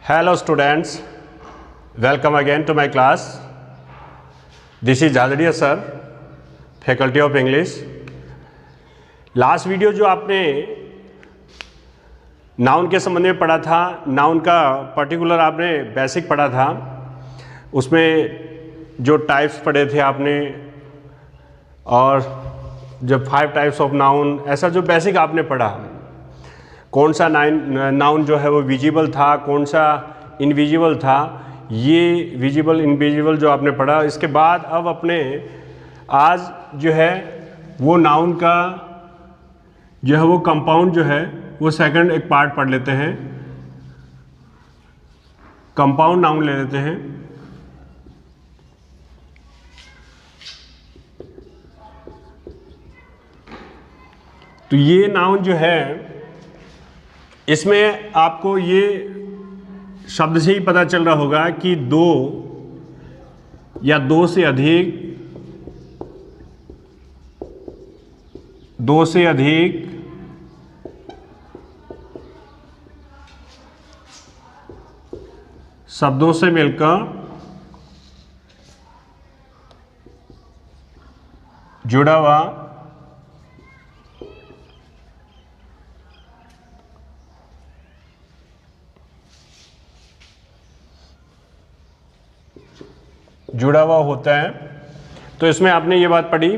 Hello students, welcome again to my class. This is Jhadaria sir, faculty of English. Last video जो आपने noun के संबंध में पढ़ा था, नाउन का पर्टिकुलर आपने बेसिक पढ़ा था, उसमें जो टाइप्स पढ़े थे आपने और जब 5 टाइप्स ऑफ नाउन, ऐसा जो बेसिक आपने पढ़ा, कौन सा नाउन जो है वो विजिबल था, कौन सा इनविजिबल था, ये विजिबल इनविजिबल जो आपने पढ़ा। इसके बाद अब अपने आज जो है वो नाउन का जो है वो कंपाउंड जो है वो सेकंड एक पार्ट पढ़ लेते हैं, कंपाउंड नाउन ले लेते हैं। तो ये नाउन जो है इसमें आपको ये शब्द से ही पता चल रहा होगा कि दो या दो से अधिक शब्दों से मिलकर जुड़ा हुआ होता है। तो इसमें आपने ये बात पढ़ी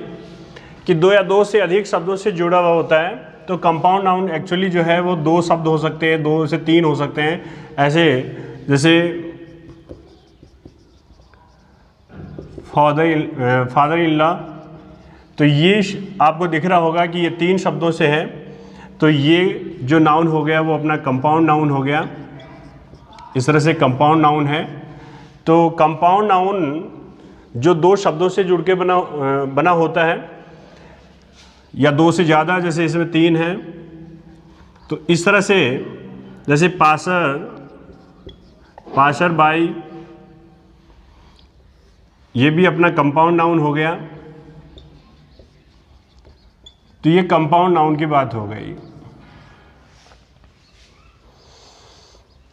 कि दो या दो से अधिक शब्दों से जुड़ा हुआ होता है। तो कंपाउंड नाउन एक्चुअली जो है वो दो शब्द हो सकते हैं, 2 से 3 हो सकते हैं। ऐसे जैसे फादर इन लॉ, तो ये आपको दिख रहा होगा कि ये 3 शब्दों से है। तो ये जो नाउन हो गया वो अपना कंपाउंड नाउन हो गया। इस तरह से कंपाउंड नाउन है। तो कंपाउंड नाउन जो 2 शब्दों से जुड़ के बना होता है या 2 से ज़्यादा, जैसे इसमें 3 है। तो इस तरह से जैसे पासर बाई, ये भी अपना कंपाउंड नाउन हो गया। तो ये कंपाउंड नाउन की बात हो गई।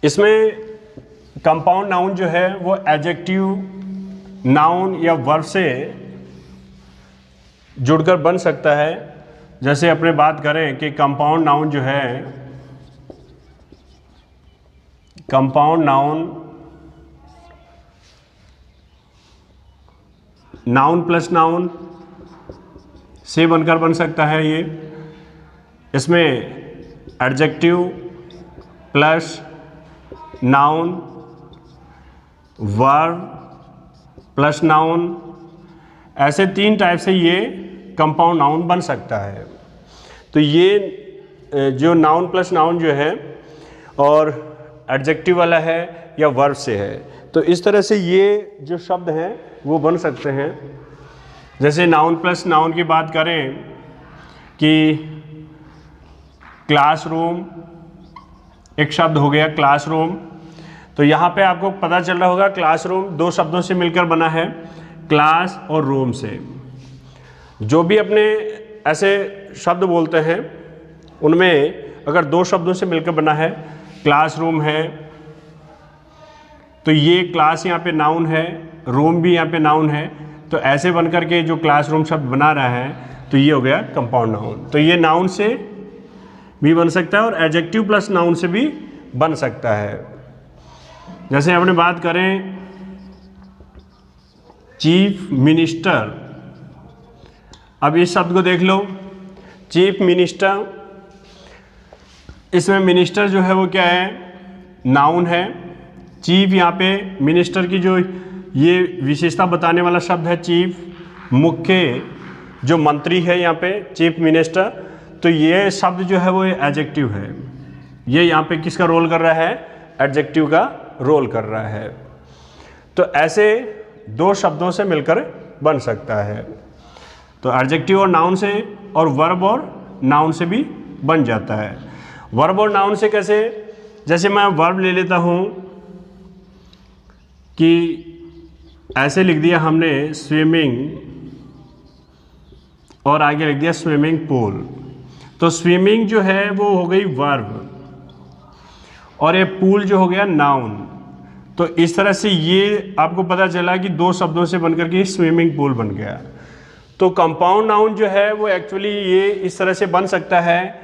इसमें कंपाउंड नाउन जो है वो एडजेक्टिव नाउन या वर्ब से जुड़कर बन सकता है। जैसे अपने बात करें कि कंपाउंड नाउन जो है, कंपाउंड नाउन प्लस नाउन से बनकर बन सकता है। ये इसमें adjective plus noun, verb plus noun, ऐसे 3 टाइप से ये कंपाउंड नाउन बन सकता है। तो ये जो नाउन प्लस नाउन जो है और एडजेक्टिव वाला है या वर्ब से है, तो इस तरह से ये जो शब्द हैं वो बन सकते हैं। जैसे नाउन प्लस नाउन की बात करें कि क्लासरूम एक शब्द हो गया, क्लासरूम। तो यहाँ पे आपको पता चल रहा होगा क्लासरूम 2 शब्दों से मिलकर बना है, क्लास और रूम से। जो भी अपने ऐसे शब्द बोलते हैं उनमें अगर 2 शब्दों से मिलकर बना है, क्लासरूम है, तो ये क्लास यहाँ पे नाउन है, रूम भी यहाँ पे नाउन है। तो ऐसे बनकर के जो क्लासरूम शब्द बना रहा है, तो ये हो गया कंपाउंड नाउन। तो ये नाउन से भी बन सकता है और एडजेक्टिव प्लस नाउन से भी बन सकता है। जैसे अपने बात करें चीफ मिनिस्टर, अब इस शब्द को देख लो, चीफ मिनिस्टर। इसमें मिनिस्टर जो है वो क्या है, नाउन है। चीफ यहाँ पे मिनिस्टर की जो ये विशेषता बताने वाला शब्द है, चीफ, मुख्य जो मंत्री है यहाँ पे चीफ मिनिस्टर। तो ये शब्द जो है वो एडजेक्टिव है। ये यहाँ पे किसका रोल कर रहा है, एडजेक्टिव का रोल कर रहा है। तो ऐसे 2 शब्दों से मिलकर बन सकता है। तो एडजेक्टिव और नाउन से, और वर्ब और नाउन से भी बन जाता है। वर्ब और नाउन से कैसे, जैसे मैं वर्ब ले लेता हूँ कि ऐसे लिख दिया हमने स्विमिंग और आगे लिख दिया स्विमिंग पूल। तो स्विमिंग जो है वो हो गई वर्ब और ये पूल जो हो गया नाउन। तो इस तरह से ये आपको पता चला कि दो शब्दों से बनकर के स्विमिंग पूल बन गया। तो कंपाउंड नाउन जो है वो एक्चुअली ये इस तरह से बन सकता है,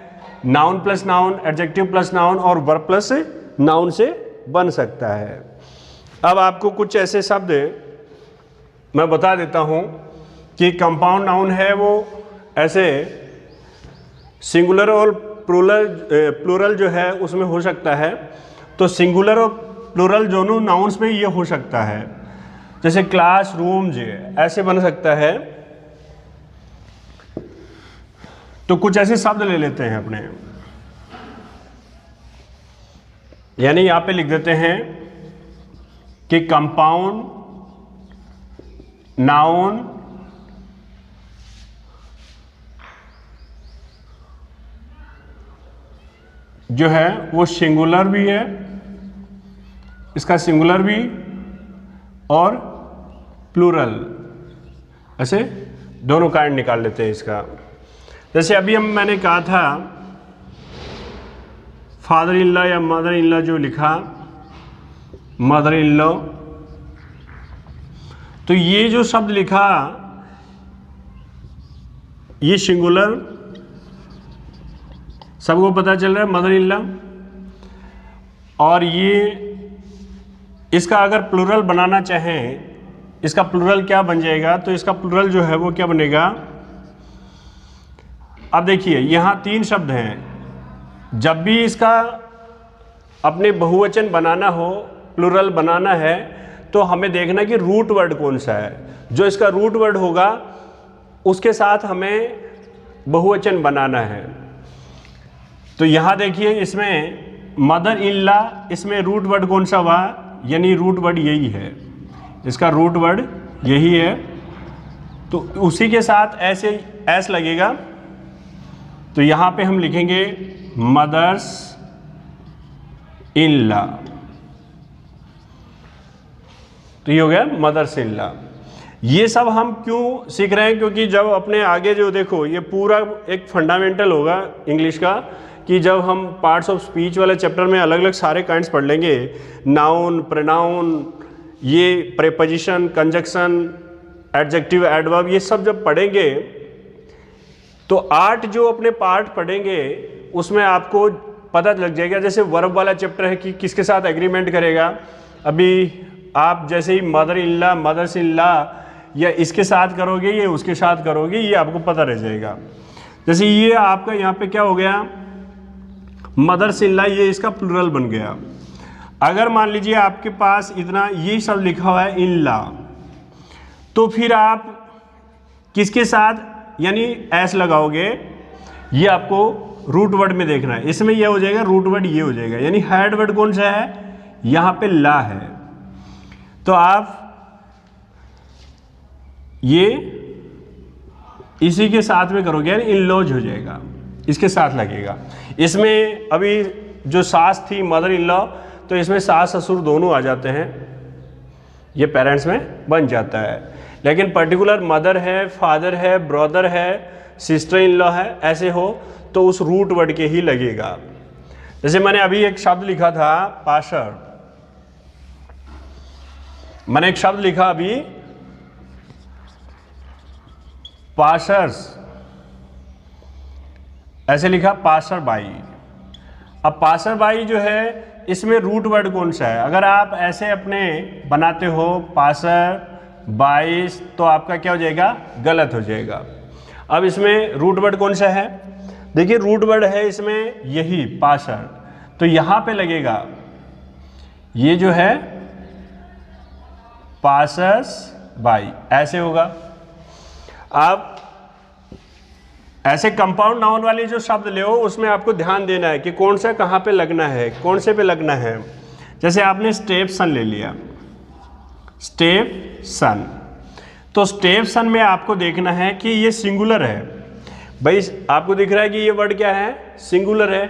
noun plus noun, adjective plus noun और वर्ब प्लस नाउन से बन सकता है। अब आपको कुछ ऐसे शब्द मैं बता देता हूँ कि कंपाउंड नाउन है वो ऐसे सिंगुलर और प्लूरल जो है उसमें हो सकता है। तो सिंगुलर और प्लूरल दोनों नाउन्स में ये हो सकता है, जैसे क्लास रूम जो ऐसे बन सकता है। तो कुछ ऐसे शब्द ले लेते हैं अपने, यानी यहां पे लिख देते हैं कि कंपाउंड नाउन जो है वो सिंगुलर भी है, इसका सिंगुलर भी और प्लूरल, ऐसे दोनों काइंड निकाल लेते हैं इसका। जैसे अभी मैंने कहा था फादर इन लॉ या मदर इन लॉ, जो लिखा मदर इन लॉ, तो ये जो शब्द लिखा ये सिंगुलर, सबको पता चल रहा है मदर इन लॉ। और ये इसका अगर प्लूरल बनाना चाहें, इसका प्लूरल क्या बन जाएगा, तो इसका प्लूरल जो है वो क्या बनेगा। अब देखिए यहाँ 3 शब्द हैं, जब भी इसका अपने बहुवचन बनाना हो, प्लूरल बनाना है, तो हमें देखना कि रूट वर्ड कौन सा है। जो इसका रूट वर्ड होगा उसके साथ हमें बहुवचन बनाना है। तो यहाँ देखिए इसमें मदर इन लॉ, इसमें रूट वर्ड कौन सा हुआ, यानी रूट वर्ड यही है, इसका रूट वर्ड यही है। तो उसी के साथ ऐसे एस लगेगा, तो यहाँ पे हम लिखेंगे मदर्स इन लॉ, तो ये हो गया मदर्स इन लॉ। ये सब हम क्यों सीख रहे हैं, क्योंकि जब अपने आगे जो देखो ये पूरा एक फंडामेंटल होगा इंग्लिश का, कि जब हम पार्ट्स ऑफ स्पीच वाले चैप्टर में अलग अलग सारे काइंड्स पढ़ लेंगे, नाउन, प्रोनाउन, ये प्रीपोजिशन, कंजक्शन, एडजेक्टिव, एडवर्ब, ये सब जब पढ़ेंगे तो 8 जो अपने पार्ट पढ़ेंगे उसमें आपको पता लग जाएगा। जैसे वर्ब वाला चैप्टर है कि किसके साथ एग्रीमेंट करेगा, अभी आप जैसे ही mother in law, mothers in law, या इसके साथ करोगे या उसके साथ करोगे, ये आपको पता रह जाएगा। जैसे ये आपका यहाँ पे क्या हो गया, मदर्स इन लॉ, ये इसका प्लूरल बन गया। अगर मान लीजिए आपके पास इतना ये शब्द लिखा हुआ है इन लॉ, तो फिर आप किसके साथ यानी एस लगाओगे, ये आपको रूट वर्ड में देखना है। इसमें यह हो जाएगा रूट वर्ड, ये हो जाएगा, यानी हेड वर्ड कौन सा है, यहाँ पे ला है। तो आप ये इसी के साथ में करोगे, यानी इन लॉज हो जाएगा, इसके साथ लगेगा। इसमें अभी जो सास थी मदर इन लॉ, तो इसमें सास ससुर दोनों आ जाते हैं, ये पेरेंट्स में बन जाता है। लेकिन पर्टिकुलर मदर है, फादर है, ब्रदर है, सिस्टर इन लॉ है, ऐसे हो तो उस रूट वर्ड के ही लगेगा। जैसे मैंने अभी एक शब्द लिखा था पाशर, मैंने एक शब्द लिखा अभी पाशर्स, ऐसे लिखा पाशर बाई। अब पाशर बाई जो है इसमें रूट वर्ड कौन सा है, अगर आप ऐसे अपने बनाते हो पाशर 22, तो आपका क्या हो जाएगा, गलत हो जाएगा। अब इसमें रूट वर्ड कौन सा है, देखिए रूट वर्ड है इसमें यही पाशर, तो यहाँ पे लगेगा ये जो है पाशर्स बाई, ऐसे होगा। आप ऐसे कंपाउंड नाउन वाले जो शब्द ले उसमें आपको ध्यान देना है कि कौन सा कहाँ पे लगना है, कौन से पे लगना है। जैसे आपने स्टेप सन ले लिया, स्टेप सन, तो स्टेप सन में आपको देखना है कि ये सिंगुलर है। भाई आपको दिख रहा है कि ये वर्ड क्या है, सिंगुलर है,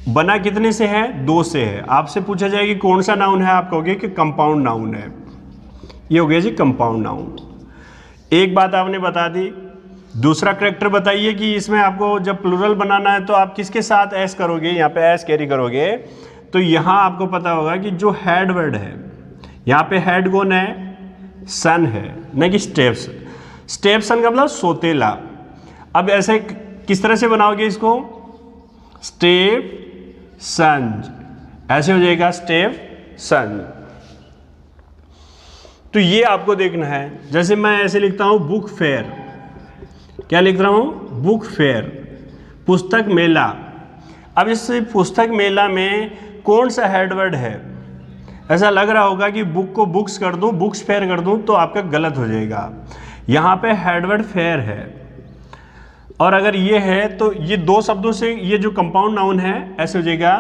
बना कितने से है, 2 से है। आपसे पूछा जाएगा कि कौन सा नाउन है, आप कहोगे कि कंपाउंड नाउन है। ये हो गया जी कंपाउंड नाउन। एक बात आपने बता दी। दूसरा करैक्टर बताइए कि इसमें आपको जब प्लूरल बनाना है तो आप किसके साथ एस करोगे, यहाँ पे एस कैरी करोगे, तो यहाँ आपको पता होगा कि जो हेड वर्ड है, यहाँ पे हेड कौन है, सन है, न कि स्टेप्स। स्टेप सन का मतलब सोतेला। अब ऐसे किस तरह से बनाओगे इसको, स्टेप सन, ऐसे हो जाएगा स्टेप सन। तो ये आपको देखना है। जैसे मैं ऐसे लिखता हूं बुक फेयर, क्या लिख रहा हूं, बुक फेयर, पुस्तक मेला। अब इस पुस्तक मेला में कौन सा हेडवर्ड है, ऐसा लग रहा होगा कि बुक को बुक्स कर दूं, बुक्स फेयर कर दूं, तो आपका गलत हो जाएगा। यहाँ पे हेडवर्ड फेयर है, और अगर ये है तो ये दो शब्दों से, ये जो कंपाउंड नाउन है ऐसे हो जाएगा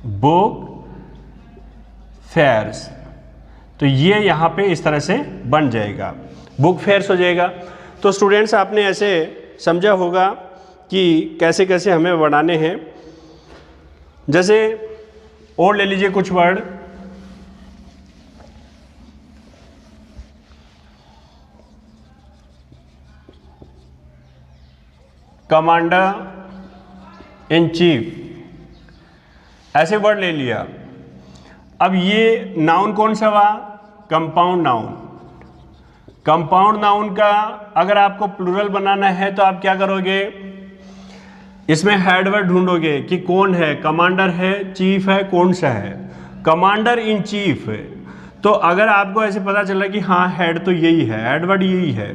बुक फेयर्स। तो ये यहाँ पे इस तरह से बन जाएगा, बुक फेयर्स हो जाएगा। तो स्टूडेंट्स आपने ऐसे समझा होगा कि कैसे कैसे हमें बनाने हैं। जैसे और ले लीजिए कुछ वर्ड, कमांडर इन चीफ, ऐसे वर्ड ले लिया। अब ये नाउन कौन सा हुआ, कंपाउंड नाउन। कंपाउंड नाउन का अगर आपको प्लूरल बनाना है तो आप क्या करोगे, इसमें हेडवर्ड ढूंढोगे कि कौन है, कमांडर है, चीफ है, कौन सा है, कमांडर इन चीफ है। तो अगर आपको ऐसे पता चला कि हाँ हेड तो यही है, हेडवर्ड यही है,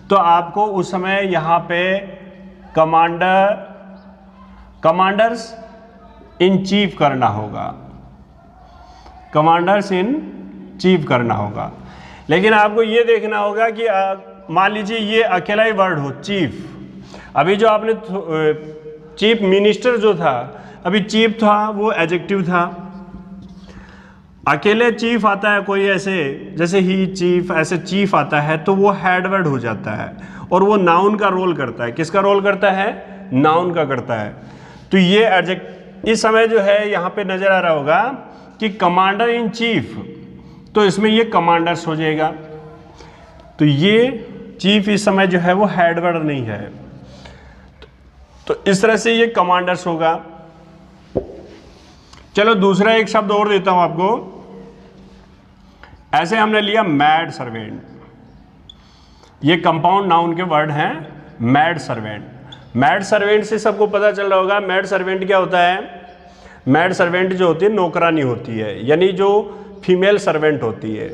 तो आपको उस समय यहाँ पे कमांडर्स इन चीफ करना होगा, कमांडर्स इन चीफ करना होगा। लेकिन आपको ये देखना होगा कि मान लीजिए ये अकेला ही वर्ड हो, चीफ। अभी जो आपने चीफ मिनिस्टर जो था, अभी चीफ था वो एडजेक्टिव था। अकेले चीफ आता है कोई ऐसे, जैसे ही चीफ, ऐसे चीफ आता है तो वो हेडवर्ड हो जाता है, और वो नाउन का रोल करता है। किसका रोल करता है, नाउन का करता है। तो ये एडजेक्ट इस समय जो है यहाँ पे नजर आ रहा होगा कि कमांडर इन चीफ, तो इसमें ये कमांडर्स हो जाएगा। तो ये चीफ इस समय जो है वो हेडवर्ड नहीं है, तो इस तरह से ये कमांडर्स होगा। चलो दूसरा एक शब्द और देता हूं आपको। ऐसे हमने लिया मैड सर्वेंट, ये कंपाउंड नाउन के वर्ड हैं, मैड सर्वेंट। मैड सर्वेंट से सबको पता चल रहा होगा मैड सर्वेंट क्या होता है। मैड सर्वेंट जो होती है नौकरानी होती है, यानी जो फीमेल सर्वेंट होती है।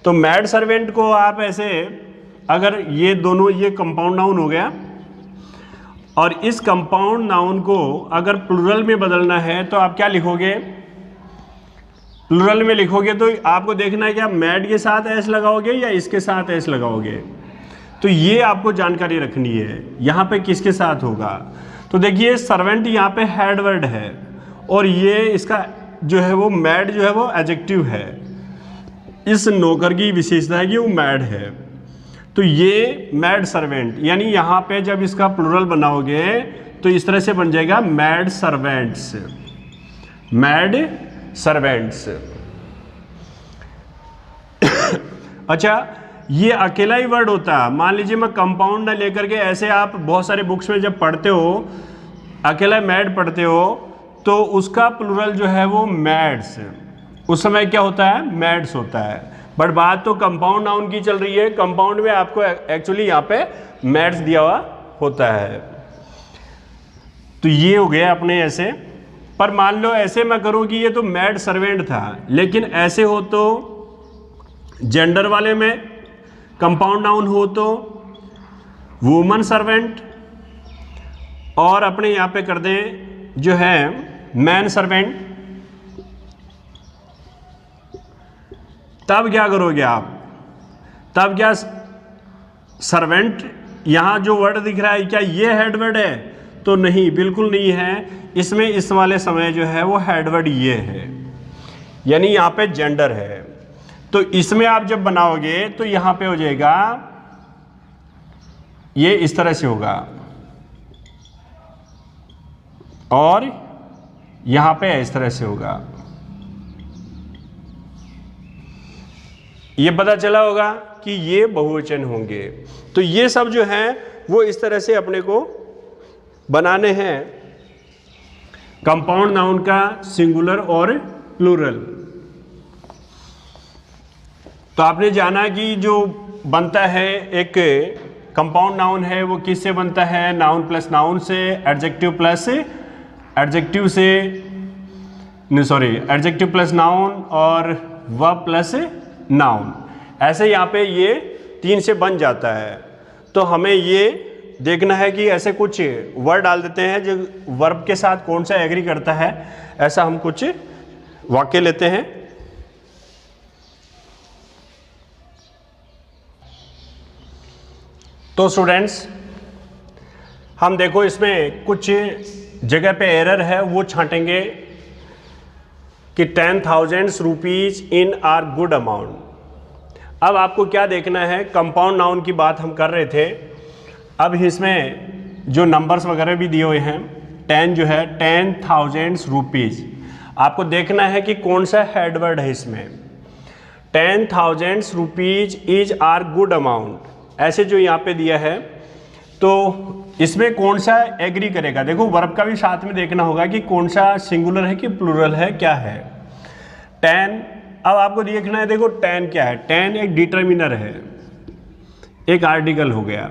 तो मैड सर्वेंट को आप ऐसे, अगर ये दोनों, ये कंपाउंड नाउन हो गया, और इस कंपाउंड नाउन को अगर प्लूरल में बदलना है तो आप क्या लिखोगे, प्लूरल में लिखोगे तो आपको देखना है कि आप मैड के साथ एस लगाओगे या इसके साथ एस लगाओगे। तो ये आपको जानकारी रखनी है यहाँ पे किसके साथ होगा। तो देखिए सर्वेंट यहाँ पे हेडवर्ड है, और ये इसका जो है वो मैड जो है वो एडजेक्टिव है। इस नौकर की विशेषता है कि वो मैड है। तो ये मैड सर्वेंट, यानी यहाँ पे जब इसका प्लूरल बनाओगे तो इस तरह से बन जाएगा मैड सर्वेंट्स, मैड सर्वेंट्स। अच्छा, ये अकेला ही वर्ड होता है। मान लीजिए मैं कंपाउंड ना लेकर के, ऐसे आप बहुत सारे बुक्स में जब पढ़ते हो, अकेला मैड पढ़ते हो, तो उसका प्लूरल जो है वो मैड्स, उस समय क्या होता है, मैड्स होता है। बट बात तो कंपाउंड नाउन की चल रही है। कंपाउंड में आपको एक्चुअली यहाँ पे मैड्स दिया हुआ होता है। तो ये हो गया अपने ऐसे। पर मान लो ऐसे मैं करूँ कि ये तो मैड सर्वेंट था, लेकिन ऐसे हो तो जेंडर वाले में कंपाउंड नाउन हो तो वुमन सर्वेंट, और अपने यहाँ पे कर दें जो है मैन सर्वेंट। तब क्या करोगे आप, तब क्या सर्वेंट, यहाँ जो वर्ड दिख रहा है क्या ये हेडवर्ड है, तो नहीं, बिल्कुल नहीं है। इसमें इस वाले समय जो है वो हेडवर्ड ये है, यानी यहाँ पे जेंडर है। तो इसमें आप जब बनाओगे तो यहाँ पे हो जाएगा, ये इस तरह से होगा, और यहाँ पे इस तरह से होगा। ये पता चला होगा कि ये बहुवचन होंगे। तो ये सब जो है वो इस तरह से अपने को बनाने हैं। कंपाउंड नाउन का सिंगुलर और प्लूरल। तो आपने जाना कि जो बनता है एक कंपाउंड नाउन है वो किससे बनता है, नाउन प्लस नाउन से, एडजेक्टिव प्लस एडजेक्टिव से, एडजेक्टिव प्लस नाउन और वर्ब प्लस नाउन। ऐसे यहाँ पे ये 3 से बन जाता है। तो हमें ये देखना है कि ऐसे कुछ वर्ड डाल देते हैं जो वर्ब के साथ कौन सा एग्री करता है। ऐसा हम कुछ वाक्य लेते हैं। तो स्टूडेंट्स हम देखो इसमें कुछ जगह पे एरर है वो छांटेंगे कि 10,000 rupees in are good amount. अब आपको क्या देखना है, कंपाउंड नाउन की बात हम कर रहे थे। अब इसमें जो नंबर्स वगैरह भी दिए हुए हैं, 10 जो है 10,000 रुपीज, आपको देखना है कि कौन सा हेडवर्ड है इसमें। 10,000 rupees is are good amount ऐसे जो यहाँ पे दिया है, तो इसमें कौन सा एग्री करेगा। देखो वर्ब का भी साथ में देखना होगा कि कौन सा सिंगुलर है कि प्लूरल है, क्या है। 10, अब आपको देखना है, देखो 10 क्या है, 10 एक डिटर्मिनर है, एक आर्टिकल हो गया।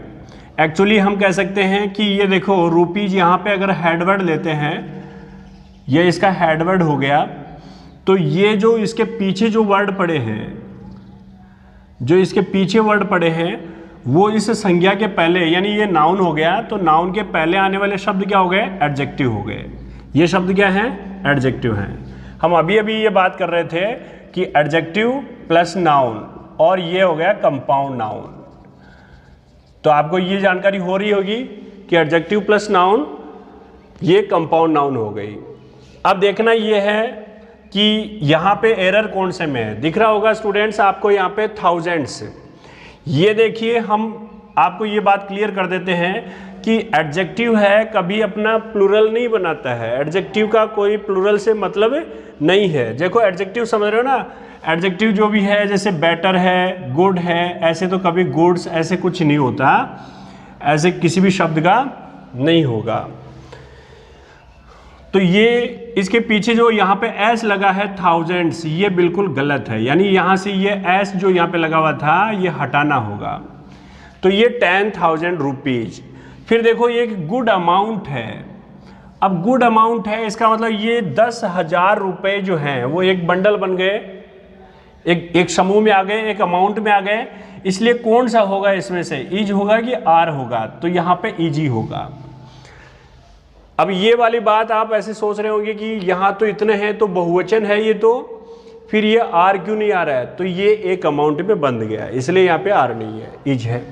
एक्चुअली हम कह सकते हैं कि ये देखो रुपीज यहाँ पे अगर हेडवर्ड लेते हैं, ये इसका हेडवर्ड हो गया, तो ये जो इसके पीछे जो वर्ड पड़े हैं, जो इसके पीछे वर्ड पड़े हैं वो इस संज्ञा के पहले, यानी ये नाउन हो गया, तो नाउन के पहले आने वाले शब्द क्या हो गए, एडजेक्टिव हो गए। ये शब्द क्या है, एडजेक्टिव हैं। हम अभी अभी ये बात कर रहे थे कि एडजेक्टिव प्लस नाउन, और ये हो गया कंपाउंड नाउन। तो आपको ये जानकारी हो रही होगी कि एडजेक्टिव प्लस नाउन ये कंपाउंड नाउन हो गई। अब देखना ये है कि यहाँ पे एरर कौन से में है, दिख रहा होगा स्टूडेंट्स आपको यहाँ पे थाउजेंड्स। ये देखिए हम आपको ये बात क्लियर कर देते हैं कि एडजेक्टिव है कभी अपना प्लूरल नहीं बनाता है। एडजेक्टिव का कोई प्लूरल से मतलब नहीं है। देखो एडजेक्टिव समझ रहे हो ना, एडजेक्टिव जो भी है जैसे बेटर है, गुड है, ऐसे तो कभी गुड्स ऐसे कुछ नहीं होता, ऐसे किसी भी शब्द का नहीं होगा। तो ये इसके पीछे जो यहाँ पे एस लगा है थाउजेंड्स, ये बिल्कुल गलत है, यानी यहाँ से ये एस जो यहाँ पे लगा हुआ था ये हटाना होगा। तो ये 10,000 रुपीज। फिर देखो ये गुड अमाउंट है। अब गुड अमाउंट है इसका मतलब ये 10,000 रुपये जो हैं वो एक बंडल बन गए, एक समूह में आ गए, एक अमाउंट में आ गए। इसलिए कौन सा होगा इसमें से, इज होगा कि आर होगा, तो यहाँ पे इजी होगा। अब ये वाली बात आप ऐसे सोच रहे होंगे कि यहाँ तो इतने हैं तो बहुवचन है ये, तो फिर ये आर क्यों नहीं आ रहा है, तो ये एक अमाउंट में बंध गया, इसलिए यहाँ पे आर नहीं है, इज है।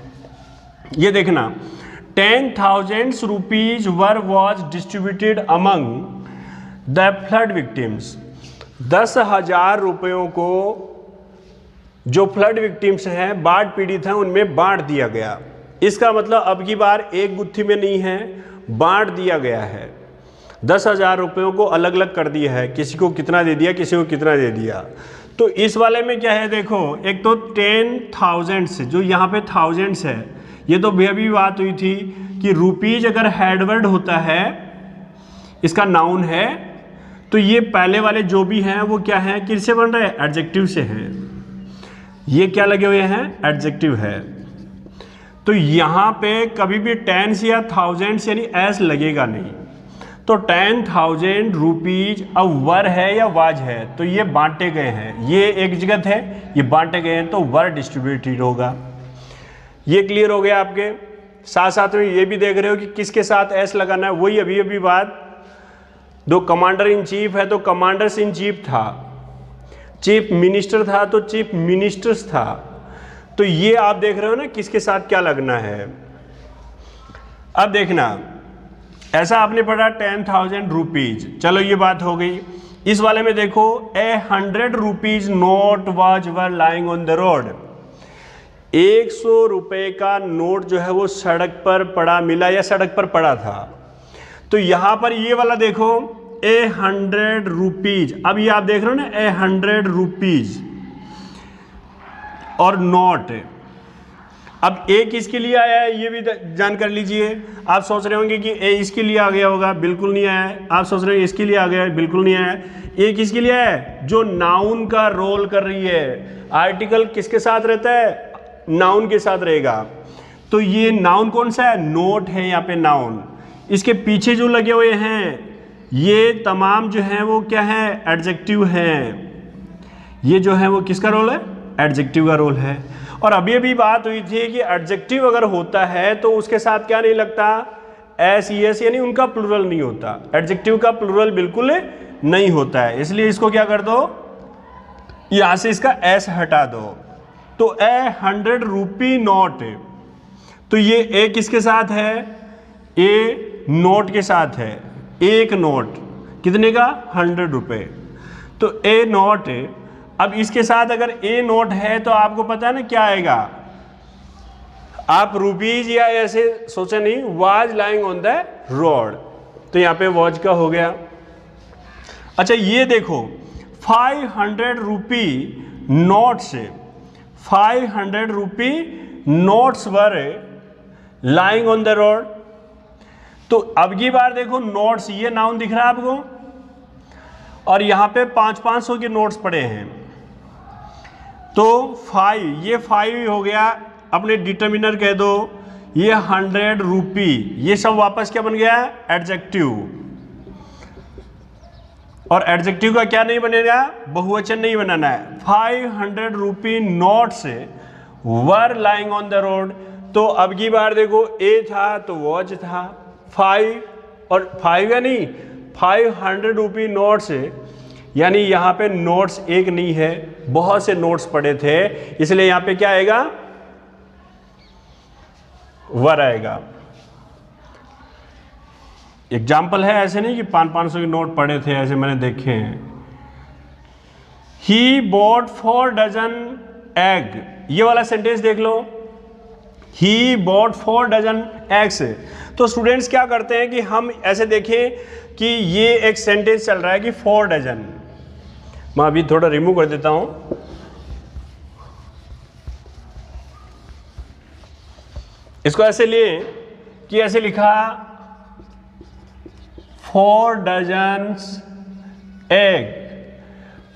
ये देखना 10,000 rupees were was distributed among the flood victims. 10,000 रुपयों को जो फ्लड विक्टिम्स हैं, बाढ़ पीड़ित हैं, उनमें बांट दिया गया। इसका मतलब अब की बार एक गुत्थी में नहीं है, बांट दिया गया है। 10,000 रुपयों को अलग अलग कर दिया है, किसी को कितना दे दिया, किसी को कितना दे दिया। तो इस वाले में क्या है, देखो एक तो 10,000 जो यहाँ पे थाउजेंड्स है, ये तो अभी बात हुई थी कि रुपीज अगर हेडवर्ड होता है, इसका नाउन है, तो ये पहले वाले जो भी हैं वो क्या है, किससे बन रहे हैं, एडजेक्टिव से हैं। ये क्या लगे हुए हैं, एडजेक्टिव है। तो यहाँ पे कभी भी टेंस या थाउजेंड्स यानी एस लगेगा नहीं। तो 10,000 रुपीज अब वर है या वाज है, तो ये बांटे गए हैं, ये एक जगत है, ये बांटे गए हैं, तो वर डिस्ट्रीब्यूटेड होगा। ये क्लियर हो गया आपके। साथ साथ में ये भी देख रहे हो कि किसके साथ एस लगाना है, वही अभी अभी बात। दो कमांडर इन चीफ है तो कमांडर्स इन चीफ था, चीफ मिनिस्टर था तो चीफ मिनिस्टर्स था। तो ये आप देख रहे हो ना किसके साथ क्या लगना है। अब देखना, ऐसा आपने पढ़ा 10,000 रुपीज, चलो ये बात हो गई। इस वाले में देखो 100 rupees note was were lying on the road. 100 रुपए का नोट जो है वो सड़क पर पड़ा मिला या सड़क पर पड़ा था। तो यहां पर ये वाला देखो 100 रुपीज, अब ये आप देख रहे हो ना 100 रुपीज और नोट। अब ए किसके लिए आया है ये भी जान कर लीजिए। आप सोच रहे होंगे कि ए इसके लिए आ गया होगा, बिल्कुल नहीं आया है। आप सोच रहे हैं इसके लिए आ गया है, बिल्कुल नहीं आया है। ए किसके लिए आया है? जो नाउन का रोल कर रही है। आर्टिकल किसके साथ रहता है? नाउन के साथ रहेगा। तो ये नाउन कौन सा है? नोट है यहाँ पे नाउन। इसके पीछे जो लगे हुए हैं ये तमाम जो है वो क्या है? एडजेक्टिव हैं। ये जो है वो किसका रोल है? एडजेक्टिव का रोल है। और अभी अभी बात हुई थी कि एडजेक्टिव अगर होता है तो उसके साथ क्या नहीं लगता? एस ईएस, यानी उनका प्लूरल नहीं होता। एडजेक्टिव का प्लूरल बिल्कुल नहीं होता है, इसलिए इसको क्या कर दो, यहां से इसका एस हटा दो। तो ए 100 रुपी नोट, तो ये ए किसके साथ है? ए नोट के साथ है। एक नोट कितने का? 100 रुपए। तो ए नोट, अब इसके साथ अगर ए नोट है तो आपको पता है ना क्या आएगा? आप रुपीज या ऐसे सोचे नहीं, was lying on the road, तो यहाँ पे वॉज का हो गया। अच्छा ये देखो 500 rupee notes, 500 rupee notes were lying on the road. तो अब की बार देखो नोट्स, ये नाउन दिख रहा है आपको, और यहाँ पे 500 के नोट्स पड़े हैं। तो 5, ये 5 हो गया, अपने डिटर्मिनर कह दो। ये 100 रुपी, ये सब वापस क्या बन गया? एडजेक्टिव। और एडजेक्टिव का क्या नहीं बनेगा? बहुवचन नहीं बनाना है। 500 rupee notes were lying on the road. तो अब की बार देखो ए था तो वॉज था, 5 और 5 या नहीं 500 रुपी नोट्स, यानी यहाँ पे नोट्स एक नहीं है, बहुत से नोट्स पड़े थे, इसलिए यहाँ पे क्या आएगा? वर आएगा। एग्जाम्पल है, ऐसे नहीं कि 500 के नोट पड़े थे, ऐसे मैंने देखे हैं। ही बॉट 4 डजन एग, ये वाला सेंटेंस देख लो। He bought 4 dozen eggs. तो स्टूडेंट्स क्या करते हैं कि हम ऐसे देखें कि ये एक सेंटेंस चल रहा है कि 4 डजन, मैं अभी थोड़ा रिमूव कर देता हूं। इसको ऐसे लिए कि ऐसे लिखा 4 डजन एग।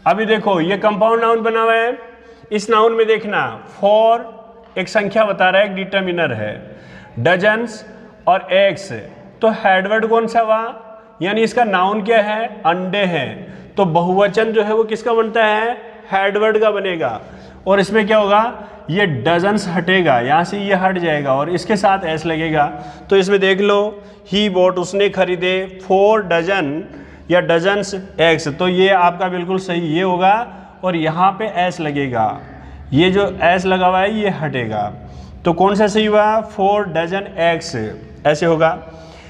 अभी देखो ये कंपाउंड नाउन बना हुआ है, इस नाउन में देखना 4 एक संख्या बता रहा है, एक डिटर्मिनर है, डजन्स और एग्स, तो हेडवर्ड कौन सा हुआ? यानी इसका नाउन क्या है? अंडे हैं। तो बहुवचन जो है वो किसका बनता है? हेडवर्ड का बनेगा। और इसमें क्या होगा? ये डजन्स हटेगा, यहाँ से ये हट जाएगा और इसके साथ एस लगेगा। तो इसमें देख लो, ही बॉट, उसने खरीदे 4 डजन या डजन्स एग्स, तो ये आपका बिल्कुल सही ये होगा। और यहाँ पे एस लगेगा, ये जो एस लगा हुआ है ये हटेगा। तो कौन सा सही हुआ? 4 डजन एग्स। ऐसे होगा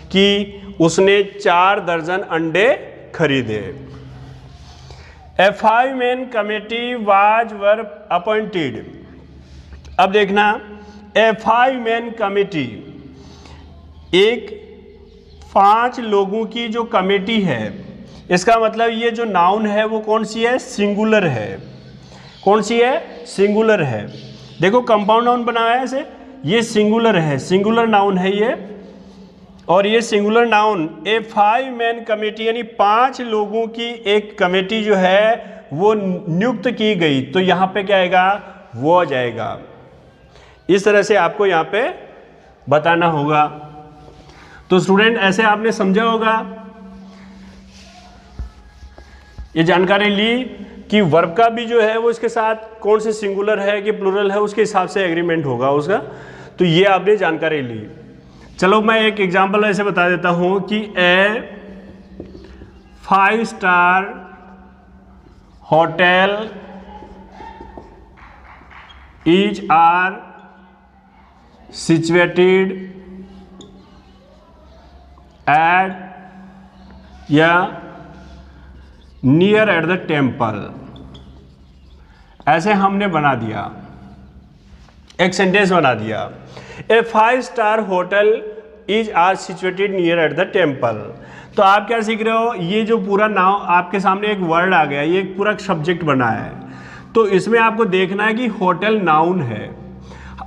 कि उसने 4 दर्जन अंडे खरीदे। A 5-man committee were appointed। अब देखना, A 5-man committee, एक 5 लोगों की जो कमेटी है, इसका मतलब ये जो नाउन है वो कौन सी है? सिंगुलर है। कौन सी है? सिंगुलर है। देखो कंपाउंड नाउन बना हुआ है ऐसे, ये सिंगुलर है, सिंगुलर नाउन है ये। और ये सिंगुलर नाउन ए 5-man कमेटी, यानी 5 लोगों की एक कमेटी जो है वो नियुक्त की गई, तो यहाँ पे क्या आएगा? वो जाएगा। इस तरह से आपको यहाँ पे बताना होगा। तो स्टूडेंट ऐसे आपने समझा होगा, ये जानकारी ली कि वर्ब का भी जो है वो इसके साथ कौन से सिंगुलर है कि प्लूरल है, उसके हिसाब से एग्रीमेंट होगा उसका। तो ये आपने जानकारी ली। चलो मैं एक एग्जांपल ऐसे बता देता हूं कि a 5-star hotel is are situated at या नियर एट द टेम्पल। ऐसे हमने बना दिया, एक सेंटेंस बना दिया। A 5-star hotel is are situated near at the temple. तो आप क्या सीख रहे हो? ये जो पूरा नाम आपके सामने एक वर्ड आ गया, ये एक पूरा सब्जेक्ट बना है। तो इसमें आपको देखना है कि होटल नाउन है।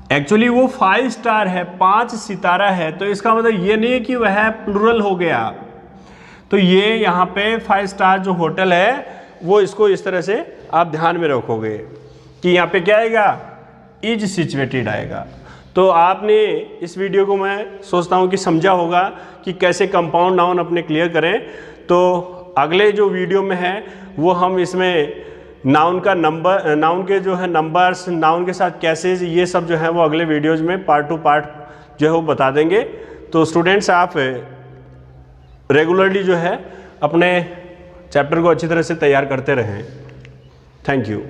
एक्चुअली वो 5 स्टार है, 5 सितारा है, तो इसका मतलब ये नहीं है कि वह प्लूरल हो गया। तो ये यहाँ पे 5 स्टार जो होटल है वो इसको इस तरह से आप ध्यान में रखोगे कि यहाँ पे क्या आएगा, इज सिचुएटेड आएगा। तो आपने इस वीडियो को मैं सोचता हूँ कि समझा होगा कि कैसे कंपाउंड नाउन अपने क्लियर करें। तो अगले जो वीडियो में है वो हम इसमें नाउन का नंबर, नाउन के जो है नंबर्स, नाउन के साथ कैसेज, ये सब जो है वो अगले वीडियोज में पार्ट टू पार्ट जो है वो बता देंगे। तो स्टूडेंट्स आप रेगुलरली जो है अपने चैप्टर को अच्छी तरह से तैयार करते रहें। Thank you.